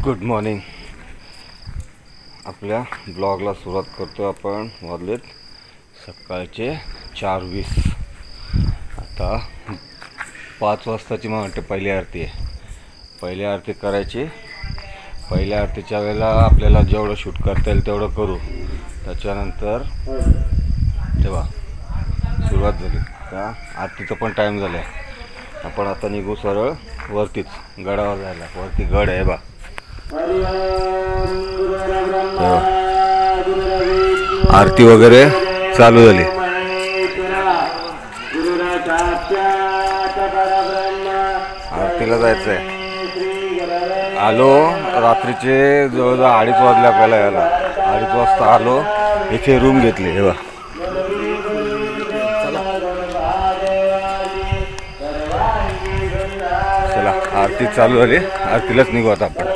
Good morning. आपल्या ब्लॉगला सुरुवात करतो आपण. वाजलेत सकाळचे 4:20. आता 5 वाजताची मला वाटते पहिली आरती आहे. पहिली आरती करायची. पहिल्या आरतीच्या वेळेला आपल्याला जेवढं शूट करता येईल तेवढं करू. त्याच्यानंतर तेव्हा सुरुवात झाली का आरतीचं पण टाईम झाला आहे. आपण आता निघू सरळ वरतीच गडावर जायला. वरती गड आहे बा. आरती वगैरे चालू झाली. आरतीला जायचं आहे. आलो रात्रीचे जवळजवळ 2:30 वाजले आपल्याला यायला. 2:30 वाजता आलो. इथे रूम घेतली. हे बा चला आरती चालू झाली. आरतीलाच निघू आता आपण.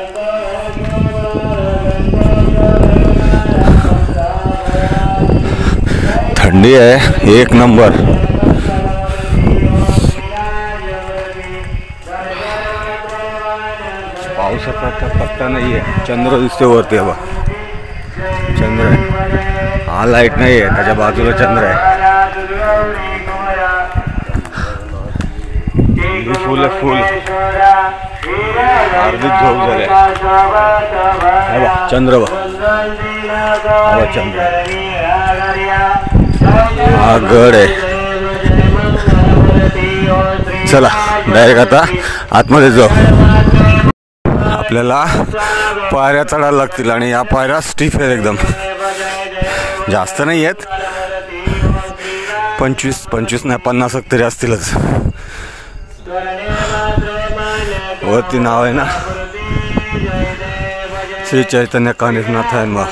थंडी आहे एक नंबर. पावसाचा पत्ता नाही आहे. चंद्र दिसते वरती. हवा चंद्र आहे. हा लाईट नाही आहे. त्याच्या बाजूला चंद्र आहे. फुल फुल अर्धी झोप झाले. चंद्र बा चंद्र. हा गड आहे. चला डायरेक्ट आता आतमध्ये जाऊ. आपल्याला पायऱ्या चढायला लागतील आणि या पायऱ्या स्टीफ आहेत एकदम. जास्त नाही आहेत. 25 नाही 50 तरी असतीलच. वरती नाव आहे ना श्री चैतन्य कानिफनाथ आहे बा.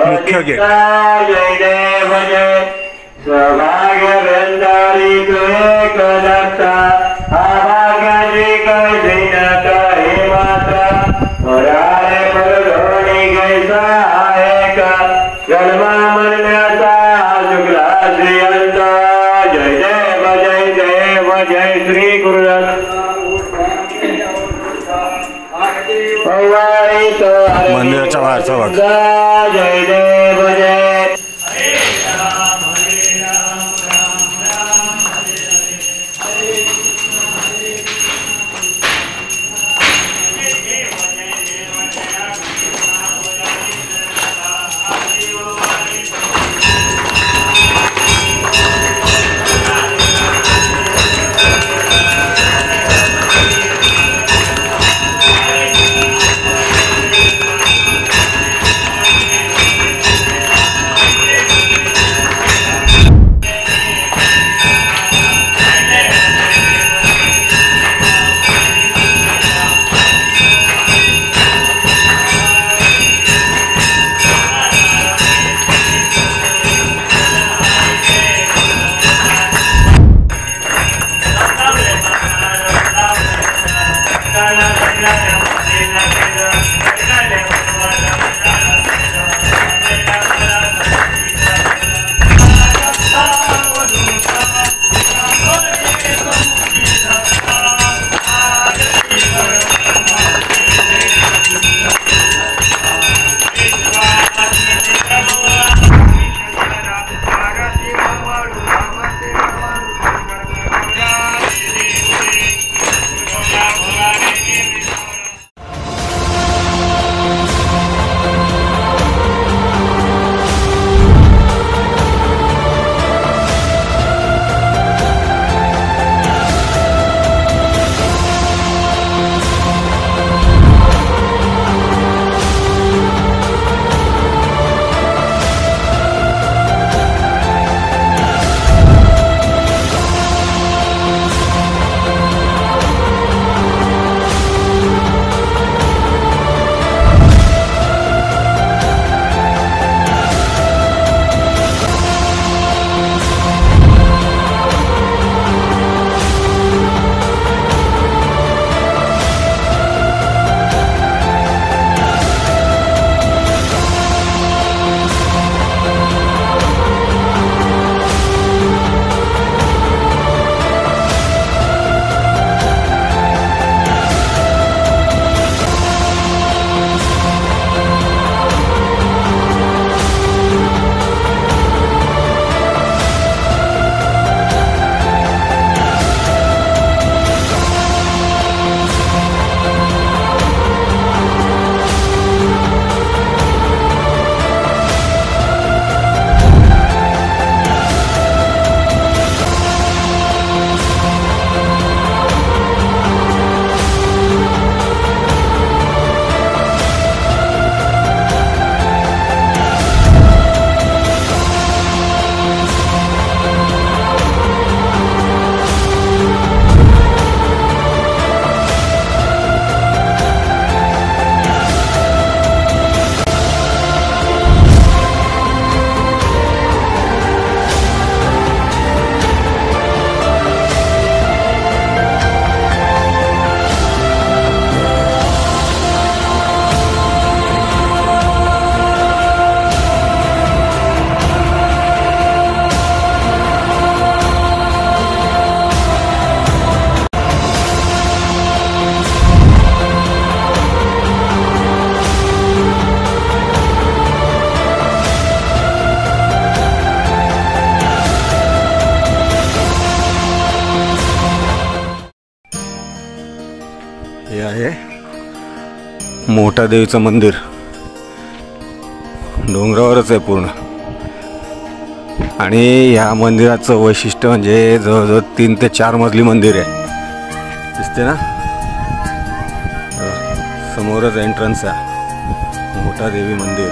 मुख्य गेट. मंदिराच्या बाहेरचा भाग. मोठादेवीचं मंदिर डोंगरावरच आहे पूर्ण. आणि ह्या मंदिराचं वैशिष्ट्य म्हणजे जवळजवळ 3 ते 4 मजली मंदिर आहे. दिसते ना, समोरच एंट्रन्स आहे मोठादेवी मंदिर.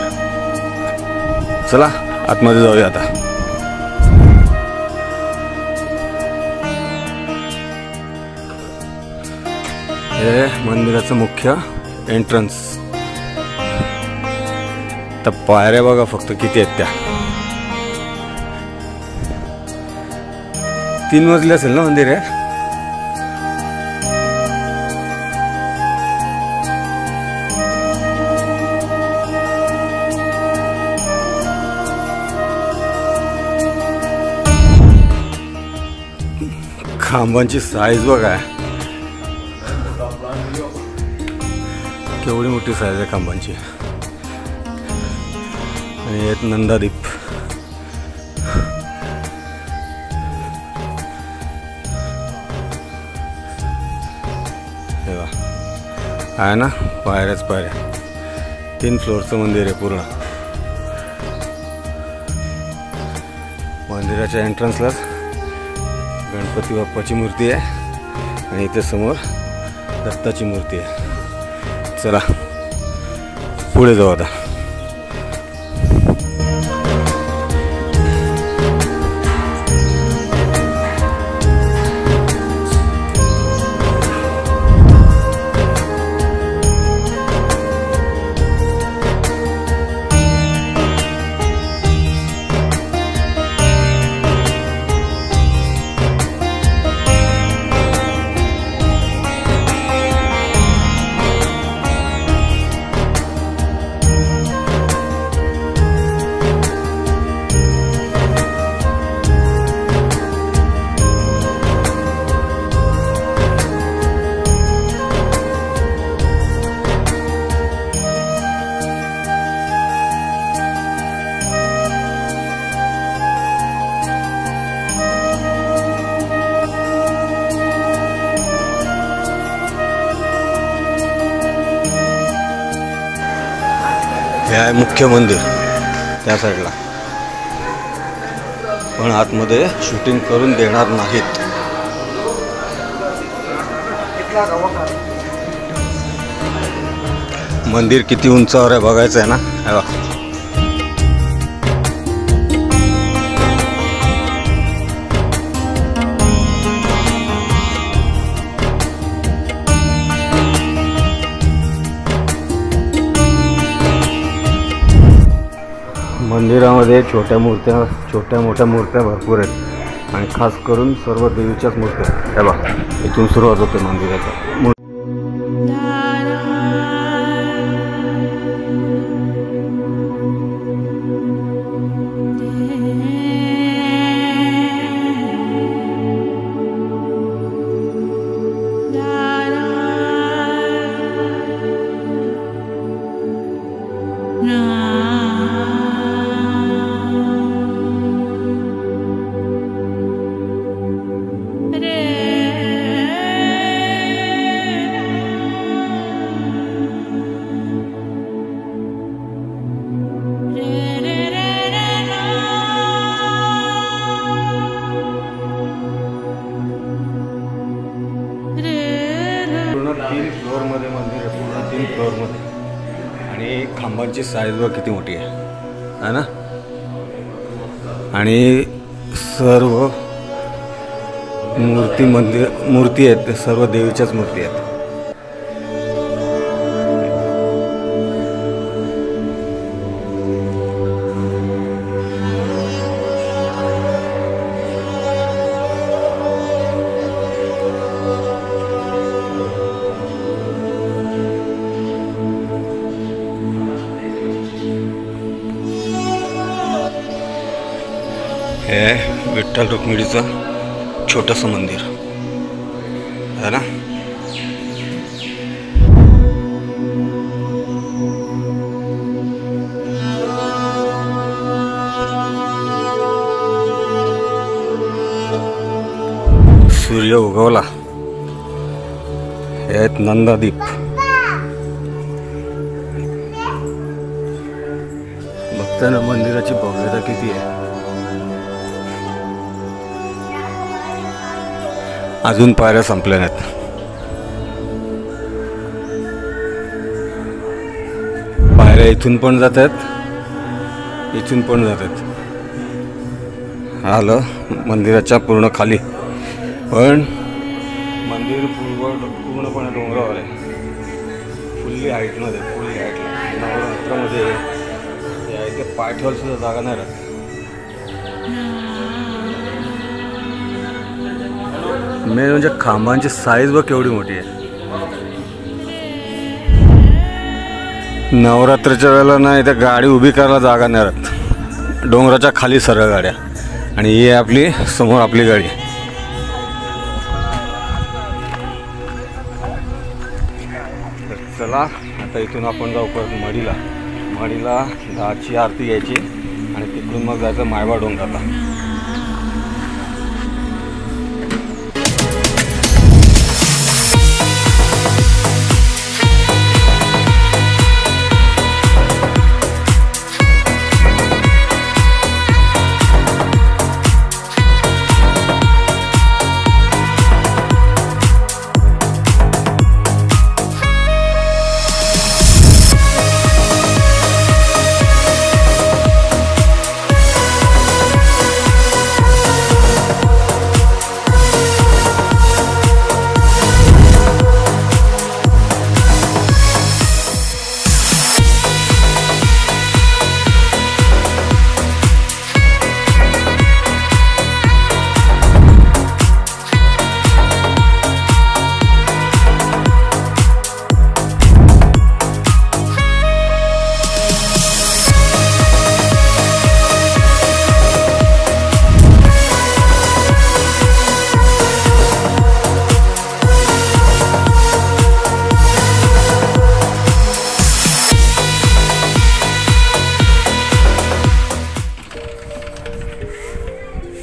चला आतमध्ये जाऊया आता. हे मंदिराचं मुख्य एंट्रन्स. तर पायऱ्या बघा फक्त किती आहेत त्या. 3 मजली असेल ना मंदिर आहे. खांबांची साईज बघा, केवढी मोठी साईज आहे खांबांची. आणि एक नंदादीप. हे आहे ना, पायऱ्याच पायऱ्या. 3 फ्लोअरचं मंदिर आहे पूर्ण. मंदिराच्या एंट्रन्सलाच गणपती बाप्पाची मूर्ती आहे आणि इथे समोर दत्ताची मूर्ती आहे. चला पुढे जाऊ आता. हे आहे मुख्य मंदिर त्या साईडला, पण आतमध्ये शूटिंग करून देणार नाहीत. मंदिर किती उंचावर आहे बघायचं आहे ना. हे बघा, मंदिरामध्ये छोट्या मोठ्या मूर्त्या भरपूर आहेत आणि खास करून सर्व देवीच्याच मूर्त्या. हे बघा, इथून सुरुवात होते मंदिराचा. फ्लोअरमध्ये मंदिर आहे, पूर्ण 3 फ्लोअरमध्ये. आणि खांबांची साईज बघ किती मोठी आहे ना. आणि सर्व मूर्ती आहेत ते सर्व देवीच्याच मूर्ती आहेत. हे विठ्ठल रुक्मिणीचं छोटंसं मंदिर आहे ना. सूर्य उगवला. हे आहेत नंदादीप. दिसतंय ना मंदिराची भव्यता किती आहे. अजून पायऱ्या संपल्या नाहीत. पायऱ्या इथून पण जातात, इथून पण जातात. आलं मंदिराच्या पूर्ण खाली, पण मंदिर पूर्णपणे डोंगरावर आहे. फुल्ली हाईटमध्ये, फुल्ली हाईटला नवरात्रामध्ये या इथे पाय ठेवायला सुद्धा जागा नाही राहत. मेन म्हणजे खांबांची साईज बघ केवढी मोठी आहे. नवरात्राच्या वेळेला ना इथे गाडी उभी करायला जागा नाही राहत. डोंगराच्या खाली सरळ गाड्या, आणि ही आपली समोर आपली गाडी. चला आता इथून आपण जाऊ परत मढीला. मढीला 10ची आरती घ्यायची आणि तिकडून मग जायचं मायबा डोंगराला.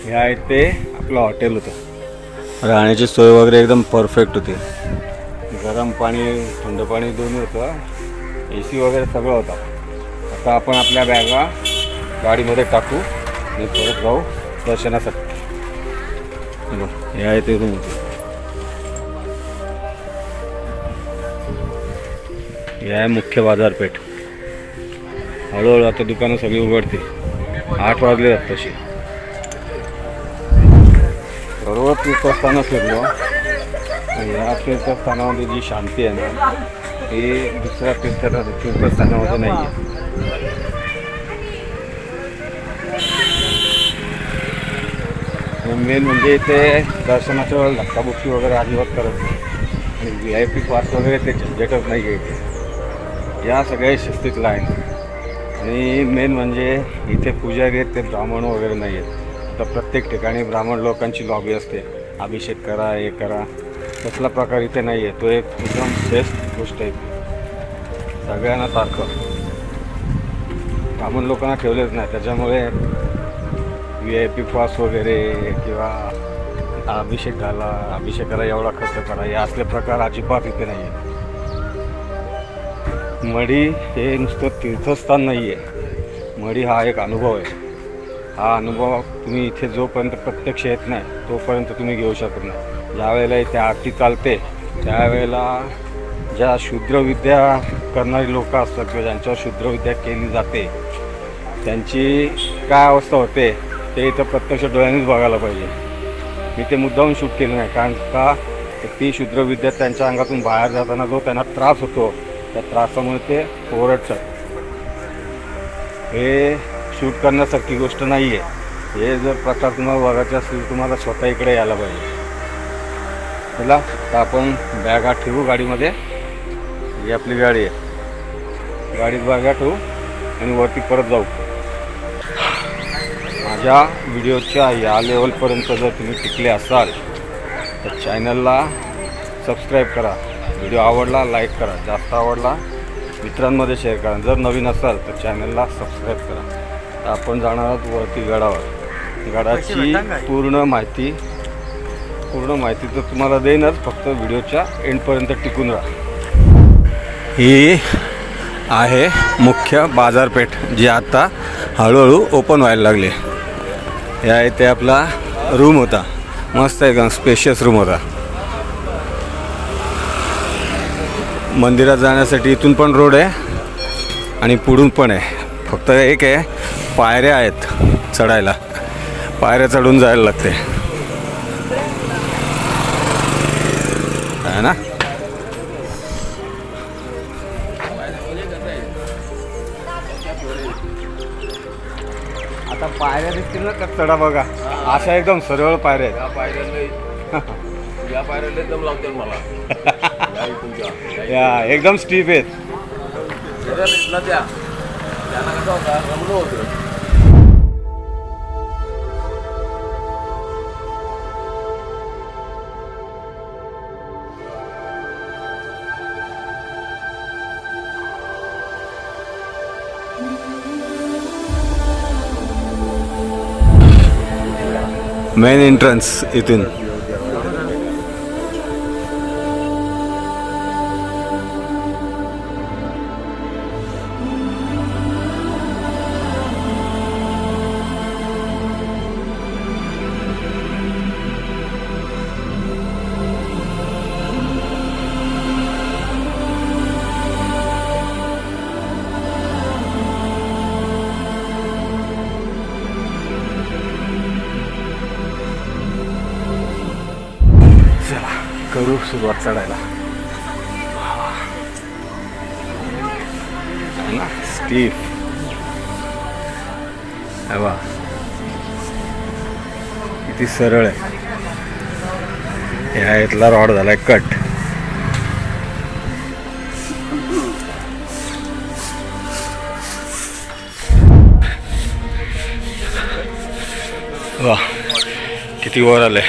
हे आहे ते आपलं हॉटेल होतं. राहण्याची सोय वगैरे एकदम परफेक्ट होती. गरम पाणी, थंड पाणी दोन्ही होतं. AC वगैरे सगळं होतं. आता आपण आपल्या बॅगा गाडीमध्ये टाकू आणि परत जाऊ दर्शनासाठी. हे आहे ते रूम होते. हे आहे मुख्य बाजारपेठ. हळूहळू आता दुकानं सगळी उघडते. 8 वाजले आहेत तशी. बरोबर तीर्थस्थानं फिरलो. या तीर्थस्थानामध्ये जी शांती आहे ना, ही दुसऱ्या तीर्थस्थानामध्ये नाही आहे. मेन म्हणजे इथे दर्शनाच्या वेळेला धक्काबुक्की वगैरे अजिबात करत नाही. आणि VIP पास वगैरे ते झंझटच नाही आहे इथे. या सगळ्या शिस्तीतला आहे. आणि मेन म्हणजे इथे पुजारी आहेत ते ब्राह्मण वगैरे नाही आहेत. तर प्रत्येक ठिकाणी ब्राह्मण लोकांची लॉबी असते. अभिषेक करा, हे करा, तसला प्रकार इथे नाही आहे. तो एक एकदम बेस्ट गोष्ट आहे. सगळ्यांना सारखं ब्राह्मण लोकांना ठेवलेच नाही. त्याच्यामुळे VIP पास वगैरे किंवा अभिषेक घाला, अभिषेकाला एवढा खर्च करा, हे असले प्रकार अजिबात इथे नाही आहे. मढी हे नुसतं तीर्थस्थान नाही आहे. मढी हा एक अनुभव आहे. हा अनुभव तुम्ही इथे जोपर्यंत प्रत्यक्ष येत नाही तोपर्यंत तुम्ही घेऊ शकत नाही. ज्या वेळेला इथे आरती चालते त्यावेळेला ज्या शूद्रविद्या करणारी लोक असतात किंवा ज्यांच्यावर शूद्रविद्या केली जाते त्यांची काय अवस्था होते ते इथं प्रत्यक्ष डोळ्यांनीच बघायला पाहिजे. मी ते मुद्दाहून शूट केलं नाही, कारण का ती शूद्रविद्या त्यांच्या अंगातून बाहेर जाताना जो त्यांना त्रास होतो त्या त्रासामुळे ते ओरडतात. हे शूट करण्यासारखी गोष्ट नाही आहे. हे जर प्रकार तुम्हाला बघायचे असेल तुम्हाला स्वतः इकडे यायला पाहिजे. चला तर आपण बॅगा ठेवू गाडीमध्ये. ही आपली गाडी आहे. गाडीत बॅगा ठेवू आणि वरती परत जाऊ. माझ्या व्हिडिओच्या या लेवलपर्यंत जर तुम्ही टिकले असाल तर चॅनलला सबस्क्राईब करा. व्हिडिओ आवडला लाईक करा, जास्त आवडला मित्रांमध्ये शेअर करा. जर नवीन असाल तर चॅनलला सबस्क्राईब करा. तर आपण जाणार आहोत वरती गडावर. गडाची पूर्ण माहिती तर तुम्हाला देईनच, फक्त व्हिडिओच्या एंडपर्यंत टिकून राहा. ही आहे मुख्य बाजारपेठ जी आता हळूहळू ओपन व्हायला लागले. या इथे आपला रूम होता, मस्त एकदम स्पेशियस रूम होता. मंदिरात जाण्यासाठी इथून पण रोड आहे आणि पुढून पण आहे. फक्त एक आहे, पायऱ्या आहेत चढायला, पायऱ्या चढून जायला लागते है ना. आता पायऱ्या दिसतील ना तर चढा बघा, अशा एकदम सरळ पायऱ्या आहेत. या पायऱ्याला एकदम लावते मला. या एकदम स्टीप आहेत. त्यांना कसं होता, रमलं होतं. मेन एंट्रन्स इथून. करू सुरुवात चढायला. स्टीफ वा, किती सरळ आहे. या इथला रॉड झालाय कट. वा, किती वर आलंय.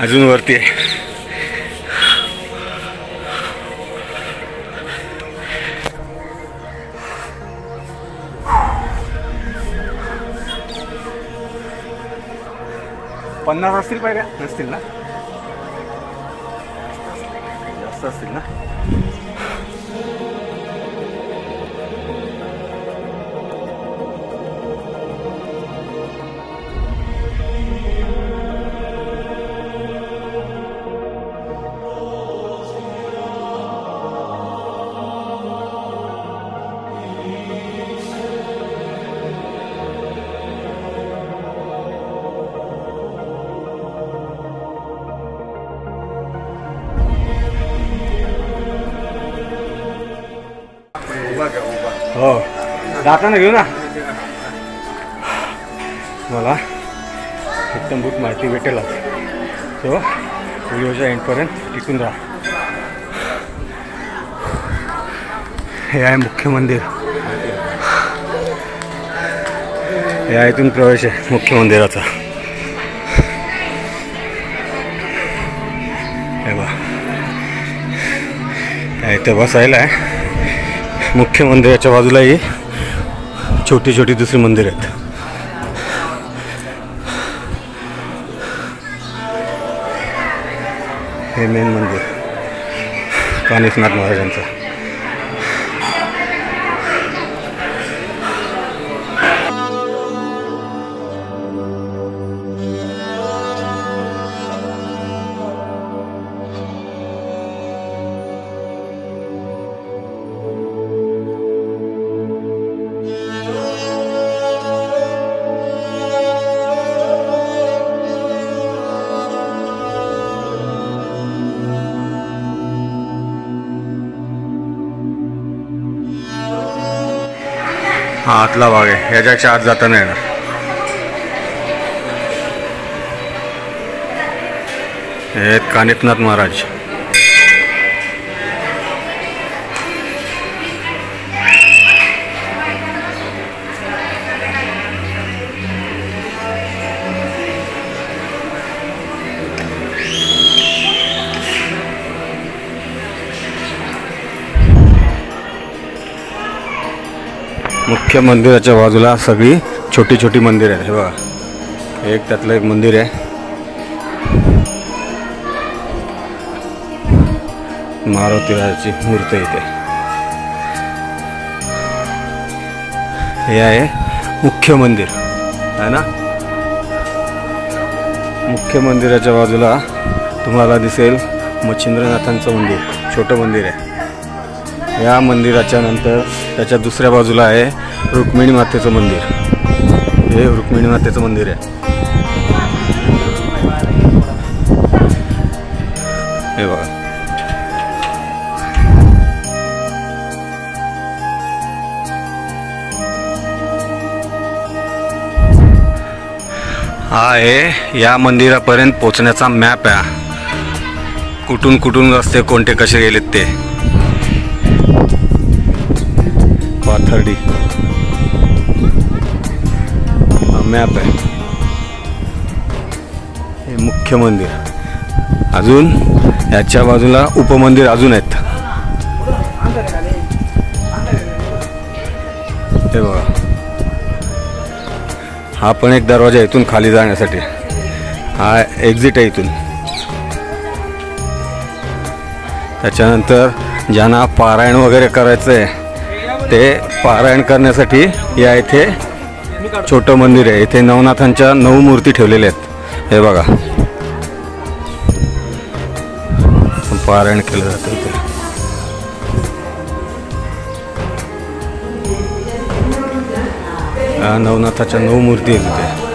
अजून वरती आहे. पन्नास असतील पायऱ्या, नसतील ना, जास्त असतील ना. हो, जाताना घेऊ ना. मला एकदम माहिती भेटेल, सो व्हिडिओच्या एंडपर्यंत टिकून राहा. हे आहे मुख्य मंदिर. या इथून प्रवेश आहे मुख्य मंदिराचा. हे बघा, इथे बसायला आहे. मुख्य मंदिराच्या बाजूलाही छोटी छोटी दुसरी मंदिर आहेत. हे मेन मंदिर कानिफनाथ महाराजांचं. हा आतला भाग आहे, याच्याच्या आत जाता नाही येणार. हे कानिफनाथ महाराज. मुख्य मंदिराच्या बाजूला सगळी छोटी छोटी मंदिर आहेत. हे बघा, एक त्यातलं एक मंदिर आहे. मारुतीराजाची मूर्ती इथे. हे आहे मुख्य मंदिर आहे ना. मुख्य मंदिराच्या बाजूला तुम्हाला दिसेल मच्छिंद्रनाथांचं मंदिर, छोटं मंदिर आहे. या मंदिराच्या नंतर त्याच्या दुसऱ्या बाजूला आहे रुक्मिणी मातेचं मंदिर. हे रुक्मिणी मातेचं मंदिर आहे. हे बघा. हा आहे या मंदिरापर्यंत पोहोचण्याचा मॅप आहे. कुठून कुठून रस्ते कोणते कसे गेलेत ते. पाथर्डी हा मॅप आहे. हे मुख्य मंदिर. अजून याच्या बाजूला उपमंदिर अजून आहेत. हे बघा. हा पण एक दरवाजा इथून खाली जाण्यासाठी. हा एक्झिट आहे इथून. त्याच्यानंतर ज्यांना पारायण वगैरे करायचं आहे ते पारायण करण्यासाठी या इथे छोटं मंदिर आहे. इथे नवनाथांच्या 9 मूर्ती ठेवलेल्या आहेत. हे बघा. पारायण केलं जातं इथे. नवनाथाच्या 9 मूर्ती आहेत तिथे.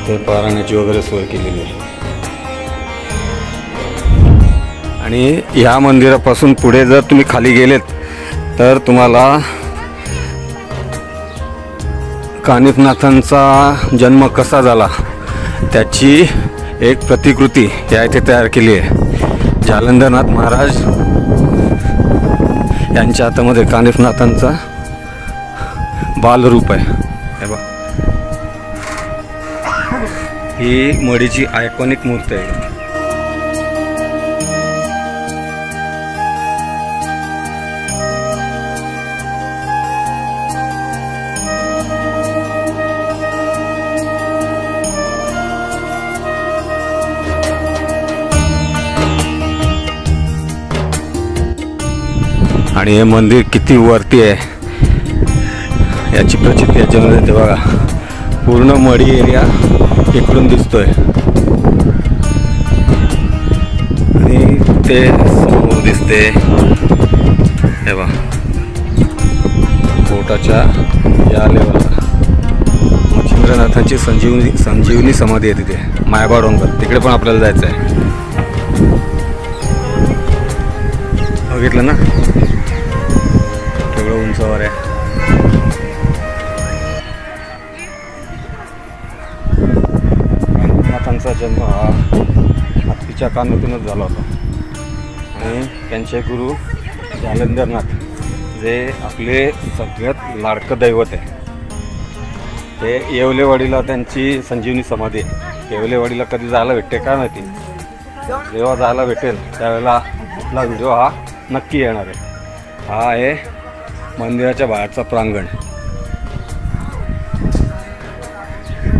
ते पारायणाची वगैरे सोय केलेली आहे. आणि ह्या मंदिरापासून पुढे जर तुम्ही खाली गेलेत तर तुम्हाला कानिफनाथांचा जन्म कसा झाला त्याची एक प्रतिकृती या इथे तयार केली आहे. जालंधरनाथ महाराज यांच्या हातामध्ये कानिफनाथांचा बालरूप आहे. हे बघा. ही मडीची आयकॉनिक मूर्ती आहे. आणि हे मंदिर किती वरती आहे याची प्रचिती याच्यामध्ये ते बघा. पूर्ण मडी एरिया इकडून दिसतोय आणि ते समोर दिसते. हे बघा. कोटाच्या या लेवलला मच्छिंद्रनाथांची संजीवनी समाधी आहे तिथे. मायबा डोंगर तिकडे पण आपल्याला जायचं आहे. बघितलं ना केवढं उंचावर आहे. कानिफनाथांचा जन्म हा हत्तीच्या कानातूनच झाला होता. आणि त्यांचे गुरु जालंधरनाथ जे आपले सगळ्यात लाडकं दैवत आहे ते येवलेवाडीला त्यांची संजीवनी समाधी आहे. येवलेवाडीला कधी जायला भेटते काय माहिती. जेव्हा जायला भेटेल त्यावेळेला आपला व्हिडिओ हा नक्की येणार आहे. हा आहे मंदिराच्या बाहेरचा प्रांगण.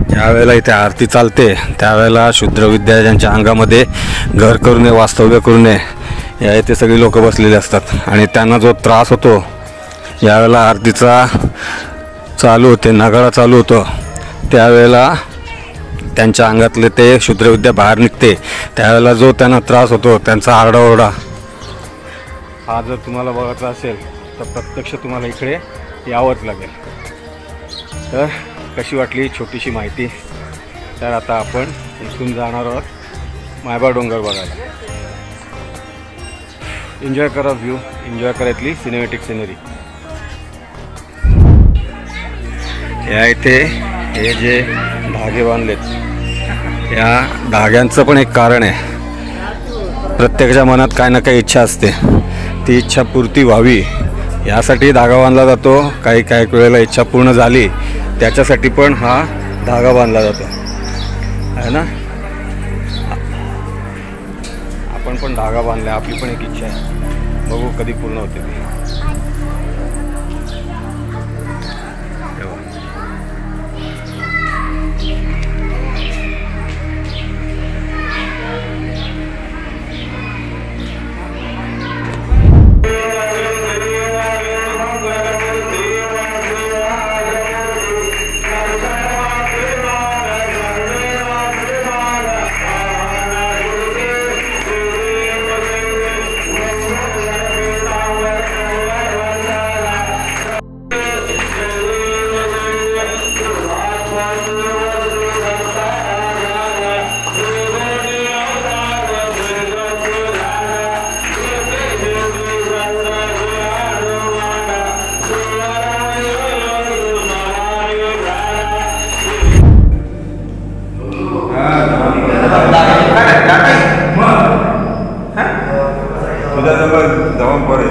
ज्यावेळेला इथे आरती चालते त्यावेळेला शूद्र विद्यार्थ्यांच्या अंगामध्ये घर करू नये, वास्तव्य करू नये या इथे सगळी लोक बसलेली असतात. आणि त्यांना जो त्रास होतो ज्यावेळेला आरतीचा चालू होते, नगाडा चालू होतो त्यावेळेला त्यांच्या अंगातले ते शूद्रविद्या बाहेर निघते. त्यावेळेला जो त्यांना त्रास होतो त्यांचा आरडाओरडा हा जर तुम्हाला बघायचा असेल तर प्रत्यक्ष तुम्हाला इकडे यावंच लागेल. तर कशी वाटली छोटीशी माहिती. तर आता आपण इथून जाणार आहोत मायबा डोंगर बघायला. एन्जॉय करा व्ह्यू, एन्जॉय करा इथली सिनेमॅटिक सिनरी. या इथे हे जे धागे बांधलेत या धाग्यांचं पण एक कारण आहे. प्रत्येकाच्या मनात काय ना काही इच्छा असते. ती इच्छा पूर्ती व्हावी यासाठी धागा बांधला जातो. काही काही वेळेला इच्छा पूर्ण झाली त्याच्यासाठी पण हा धागा बांधला जातो आहे ना. आपण पण धागा बांधला. आपली पण एक इच्छा आहे. बघू कधी पूर्ण होते ती. तुझा जमा पडेल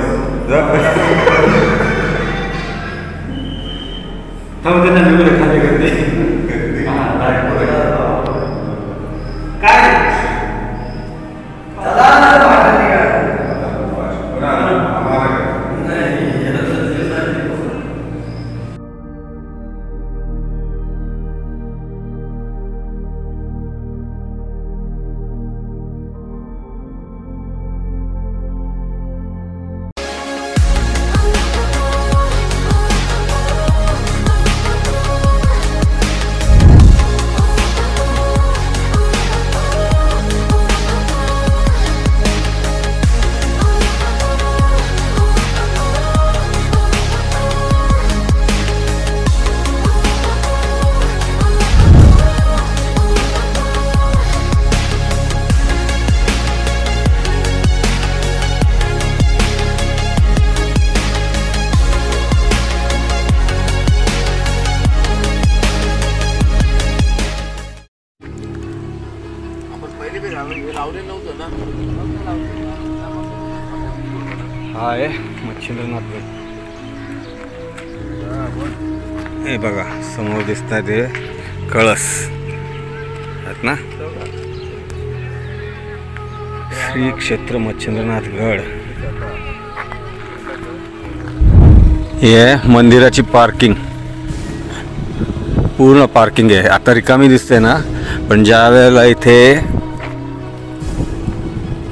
लावले नव्हतं ना. हा आहे मच्छिंद्रनाथ गड. हे बघा समोर दिसतात ते कळस आहेत ना. श्री क्षेत्र मच्छिंद्रनाथ गड. हे मंदिराची पार्किंग, पूर्ण पार्किंग आहे. आता रिकामी दिसते ना, पण ज्या वेळेला इथे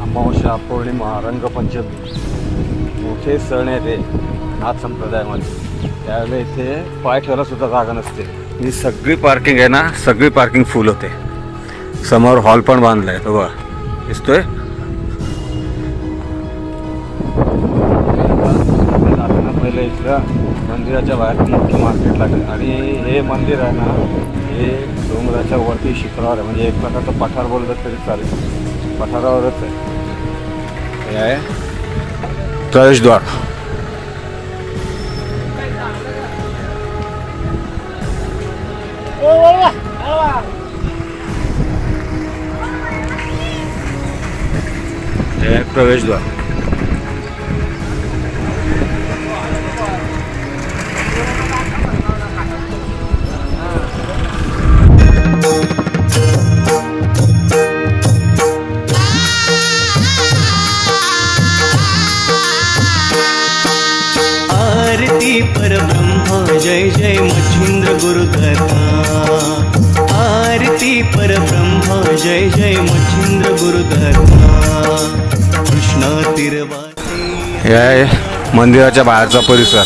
अमावस्या, पौर्णिमा, रंगपंचमी मोठे सण आहे ते नाथ संप्रदायामध्ये, त्यावेळेला इथे पाय ठेवायला सुद्धा जागा नसते. ही सगळी पार्किंग आहे ना, सगळी पार्किंग फुल होते. समोर हॉल पण बांधलाय तो बघा, दिसतोय. पहिले इथलं मंदिराच्या बाहेर मोठं मार्केट लागेल. आणि हे मंदिर आहे ना, हे डोंगराच्या वरती शिखरावर आहे. म्हणजे एक प्रकारचं पठार बोललं तरी चालेल, पठारावरच आहे. हे आहे प्रवेशद्वार. हे प्रवेशद्वार. परब्रह्म जय जय मच्छिंद्र गुरुदत्ता. आरती परब्रह्म जय जय मच्छिंद्र गुरुदत्ता. कृष्ण तीरवासी. हे आहे मंदिराच्या बाहेरचा परिसर.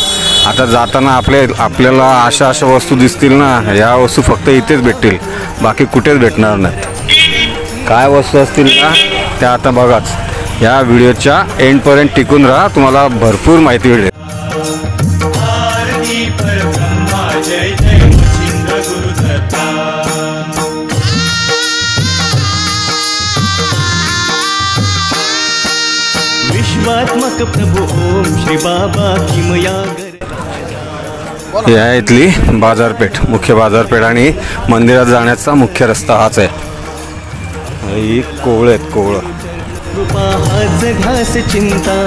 आता जाताना आपल्याला अशा वस्तू दिसतील ना, या वस्तू फक्त इथेच भेटतील, बाकी कुठेच भेटणार नाहीत. काय वस्तू असतील ना त्या आता बघाच. या व्हिडिओच्या एंडपर्यंत टिकून राहा, तुम्हाला भरपूर माहिती मिळेल. जय जय मच्छिंद्र गुरुदत्ता. विश्वात्मक प्रभु ओम श्री बाबा किमया. ही आहे इथली बाजारपेठ, मुख्य बाजारपेठ. आणि मंदिरात जाण्याचा मुख्य रस्ता हाच आहे. ही कोवळ आहेत, कोवळ. कृपा हाच घास चिंता,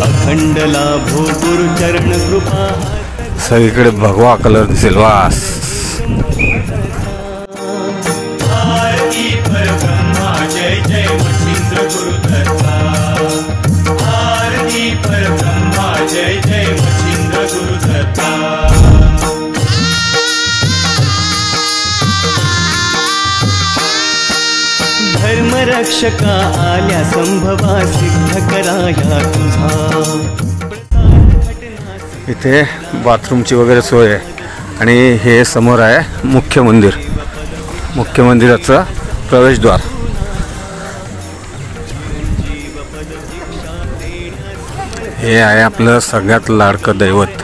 अखंड लाभो गुरुचरण कृपा. सगळीकडे भगवा कलर दिसेल. वास. आरती परब्रह्मा जय जय मच्छिंद्र गुरुदत्ता. आरती परब्रह्मा जय जय मच्छिंद्र गुरुदत्ता. धर्मरक्षका आल्या संभवा, सिद्ध कराया तुझा. इथे बाथरूमची वगैरे सोय आहे. आणि हे समोर आहे मुख्य मंदिर, मुख्य मंदिराचं प्रवेशद्वार. हे आहे आपलं सगळ्यात लाडकं दैवत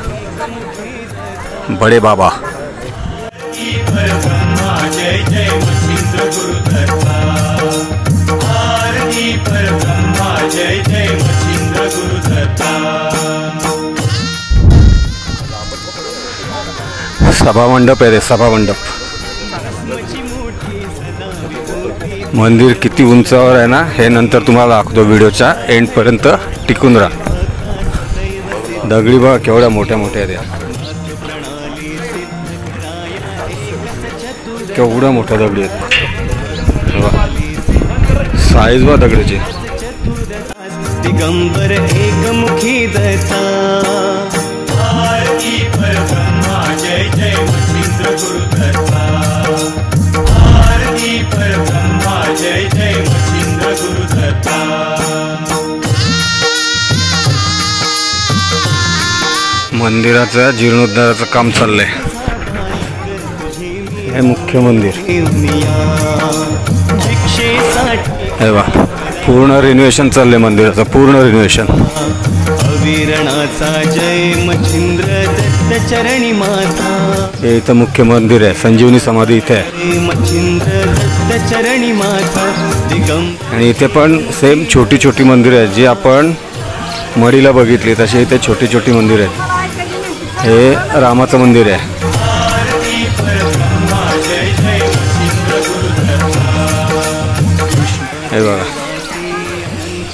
बडे बाबा. जय जय मच्छिंद्र गुरुदत्ता. आरती परब्रह्मा जय जय मच्छिंद्र गुरुदत्ता. सभामंडप आहे रे, सभामंडप. मंदिर किती उंचावर आहे ना हे नंतर तुम्हाला दाखवतो व्हिडिओच्या एंडपर्यंत टिकून राहा. दगडी बघा केवढ्या मोठ्या मोठ्या आहेत या. केवढ्या मोठ्या दगडी आहेत साईज बघा दगडाची. दिगंबर एकमुखी दत्ता आरती परब्रह्मा जय जय मच्छिंद्र गुरु दत्ता. आरती परब्रह्मा जय जय मच्छिंद्र गुरु दत्ता. मंदिराचं जीर्णोद्धाराचं काम चाललंय. हे मुख्य मंदिर हे बा पूर्ण रिनोव्हेशन चाललंय मंदिराचं. पूर्ण रिनोव्हेशन. अविरणाचा जय मच्छिंद्र दत्त चरणी माता. हे इथं मुख्य मंदिर आहे. संजीवनी समाधी इथे आहे. मच्छिंद्र दत्त चरणी माता. दिगंबर आणि इथे पण सेम छोटी छोटी मंदिरं आहेत जी आपण मडीला बघितली तशी इथे छोटी छोटी मंदिरं आहेत. हे रामाचं मंदिर आहे. हे बघा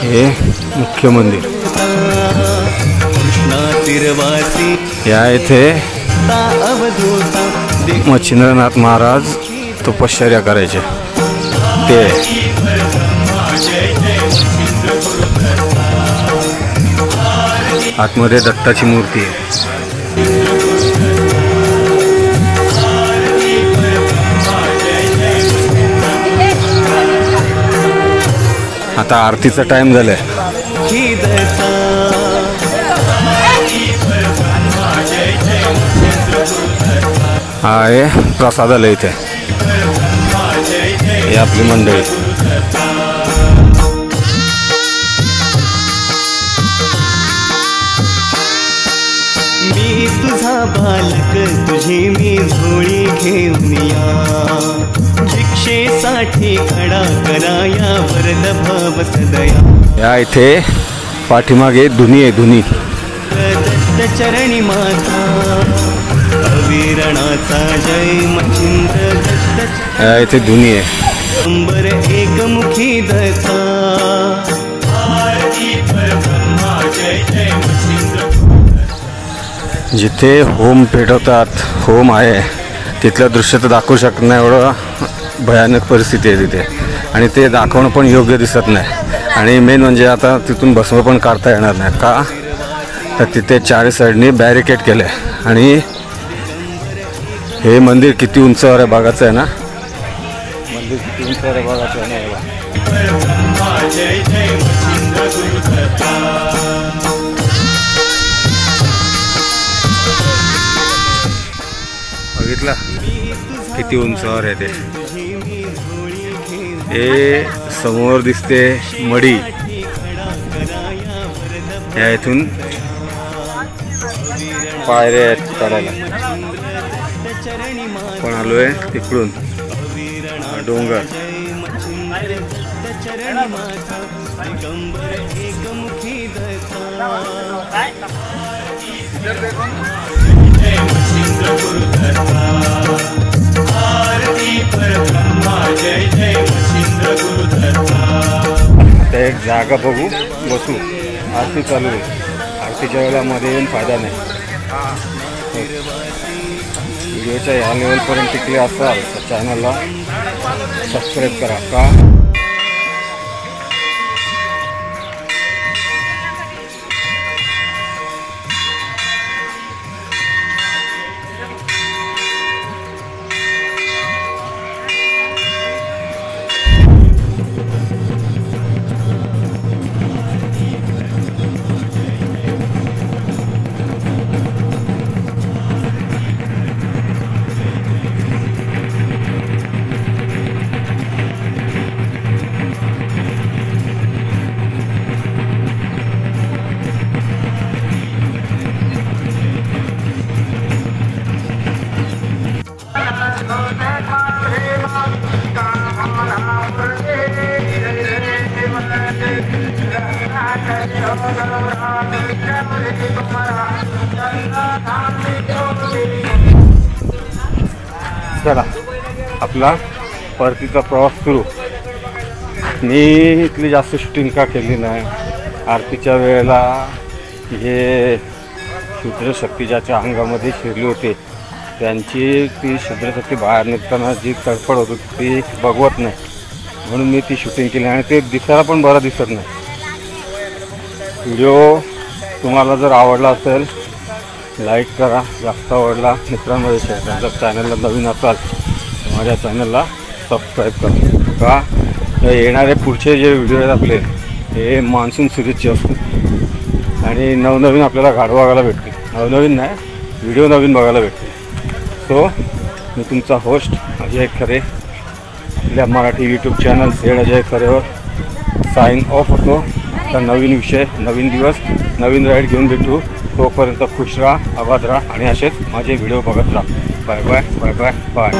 हे मुख्य मंदिर. कृष्णा तीरवासी या इथे अवधूता मच्छिंद्रनाथ महाराज तपश्चर्या करायचे ते. आतमध्ये दत्ताची मूर्ती आहे. आता आरतीचा टाइम झालाय. ही दत्ता हा आहे प्रसादालय इथे. ही आपली मंडळी. मी तुझा बालक तुझी मी झोळी घेऊन या. भिक्षेसाठी खडा कराया वरद भव सदया. या इथे पाठीमागे धुनी आहे. धुनी दत्त चरणी माता. अविरणाचा जय मच्छिंद्र दत्त या इथे धुनी आहे. दिगंबर एकमुखी दत्ता. आरती परब्रह्मा जय जय मच्छिंद्र. जिथे होम पेटवतात होम आहे तिथलं दृश्य तर दाखवू शकत नाही. एवढं भयानक परिस्थिती आहे तिथे आणि ते दाखवणं पण योग्य दिसत नाही. आणि मेन म्हणजे आता तिथून भस्म पण काढता येणार नाही. का तर तिथे चारी साईडनी बॅरिकेड केलं आहे. आणि हे मंदिर किती उंचावर आहे बघायचं आहे ना. मंदिर किती उंचावर आहे बघायचं आहे ना. परब्रह्मा जय जय मच्छिंद्र गुरु दत्ता. बघितलं किती उंचावर आहे ते. हे समोर दिसते मडी. या इथून पायऱ्या आहेत चढायला. पण आलोय तिकडून डोंगर. जय मच्छिंद्र गुरु दत्ता. आरती परब्रह्मा जय जय मच्छिंद्र गुरु दत्ता. आता एक जागा बघू बसू. आरती चालू आहे. आरतीच्या वेळेला मध्ये येऊन फायदा नाही. व्हिडिओच्या या लेवलपर्यंत टिकले असाल तर चॅनलला सबस्क्राईब करा. का चला आपला परतीचा प्रवास सुरू. मी इथली जास्त शूटिंग का केली नाही, आरतीच्या वेळेला हे शूद्रशक्ती ज्याच्या अंगामध्ये शिरली होते त्यांची ती शूद्रशक्ती बाहेर निघताना जी तडफड होती ती बघवत नाही, म्हणून मी ती शूटिंग केली आणि ते दिसायला पण बरं दिसत नाही. व्हिडिओ तुम्हाला जर आवडला असेल लाईक करा, जास्त आवडला मित्रांमध्ये शेअर करा. जर चॅनलला नवीन असाल माझ्या चॅनलला सबस्क्राईब करा. का येणारे पुढचे जे व्हिडिओ आहेत आपले हे मान्सून सिरीजचे असतात आणि नवनवीन आपल्याला गाडं बघायला भेटते. नवनवीन नाही, व्हिडिओ नवीन बघायला भेटते. सो मी तुमचा होस्ट अजय खरे आपल्या Marathi YouTube channel Z Ajay खरेवर साइन ऑफ होतो. तर नवीन विषय, नवीन दिवस, नवीन राईड घेऊन भेटू. तोपर्यंत खुश राहा, आबाद राहा आणि असेच माझे व्हिडिओ बघत राहा. Bye bye bye bye bye.